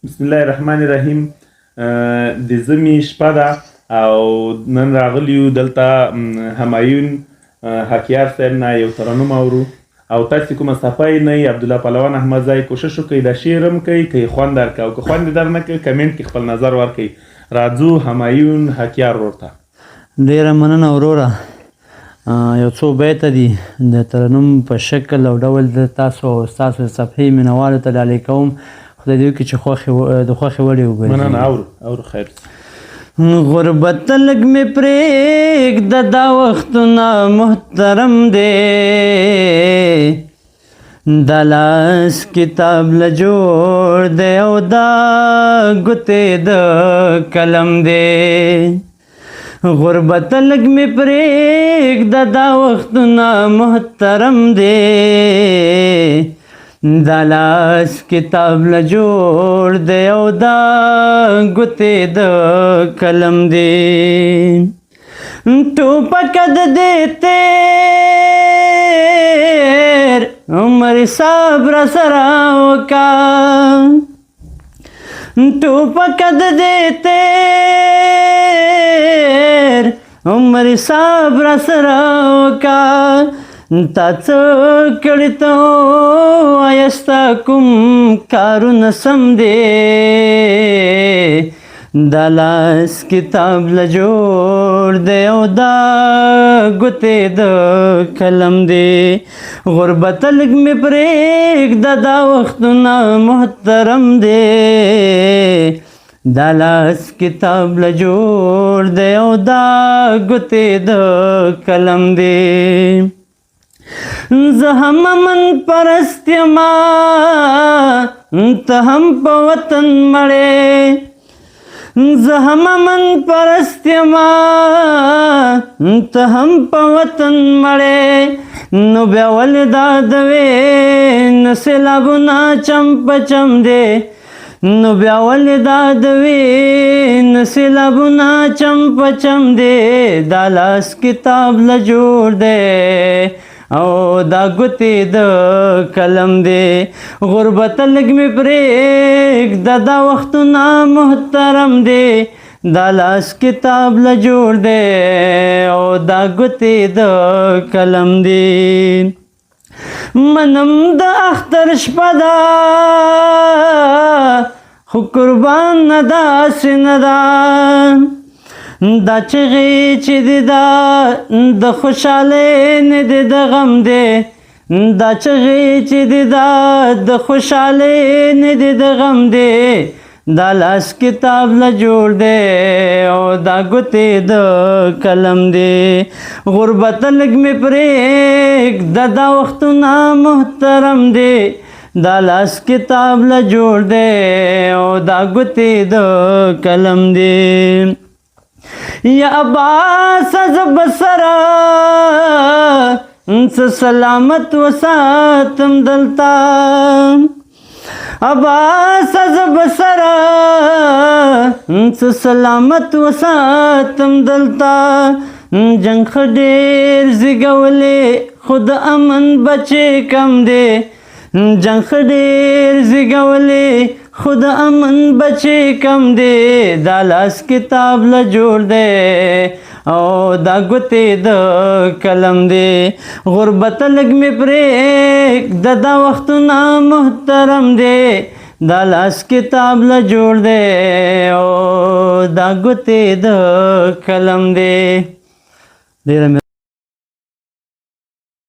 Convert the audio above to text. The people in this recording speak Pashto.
بسم الله الرحمن الرحیم. د ژمي شپه ده او نن راغلي یو دلته همایون حکیار صاحب نه یو ترنم اورو او تاسې کومه صفحه یې نه یې عبدالله پهلوان احمدزی کوشش وکړئ دا شعر هم کوئ که یې خوند درکړه او که خوند یې در نه کوي کمنټ کې خپل نظر ورکړئ. راځو همایون حکیار ورور ته. ډېره مننه وروره. یو څو بیته دي د ترنم په شکل او ډول د تاسو او ستاسو د صفحې مینوالو ته ډالۍ کوم. خدای دې وکړي چې د خوښې وړ یې وګرځي. مننه. اورو خیر. غربت لږ مې پرېږده دا وختونه محترم دی دا لاس کتاب له جوړ دی او دا ګوتې د قلم دی. غربت لږ مې پرېږده دا وختونه محترم دی دا لاس کتاب له جوړ دی او دا ګوتې د قلم دی. ټوپک د دې تېر عمر صاحب را سره وکړه ټوپک د دې تېر عمر صاحب را سره وکړه تا څه کړي ته وایه ستا کوم کارونه سم دی دا لاس کتاب له جوړ دی او دا ګوتې د قلم دی. غربت لږ مې پرېږده دا وختونه محترم دی دا لاس کتاب له جوړ دی او دا ګوتې د قلم دی. زه هم امن پرست یما ته هم په وطن مړې زه هم امن پرست یما ته هم په وطن مړې نو بیا ولې دا دوې نه سیلابونه چم په چم دی نو بیا ولې دا دوې نه سیلابونه چم په چم دی دا لاس کتاب له جوړ دی او دا ګوتې د قلم دی. غربت لږ مې پرېږده دا وختونه محترم دی دا لاس کتاب له جوړ دی او دا ګوتې د قلم دی. منم د اختر شپه ده خو قربان نه داسې نه ده دا چغې چې دی دا د خوشحالۍ نه دی د غم دی دا چغې چې دی دا د خوشحالۍ نه دی د غم دی دا لاس کتاب له جوړ دی او دا ګوتې د قلم دی. غربت لږ مې پرېږده دا وختونه محترم دی دا لاس کتاب له جوړ دی او دا ګوتې د قلم دی. یا عباس زب سره څه سلامت وساتم دلته عباس زب سره څه سلامت وساتم دلته جنګ ښه ډېر زیږولی خو د امن بچې کم دی جنګ ښه ډېر زیږولی خو د امن بچې کم دی دا لاس کتاب له جوړ دی او دا ګوتې د قلم دی. غربت لږ مې پرېږده دا وختونه محترم دی دا لاس کتاب له جوړ دی او دا ګوتې د قلم دی. ډېره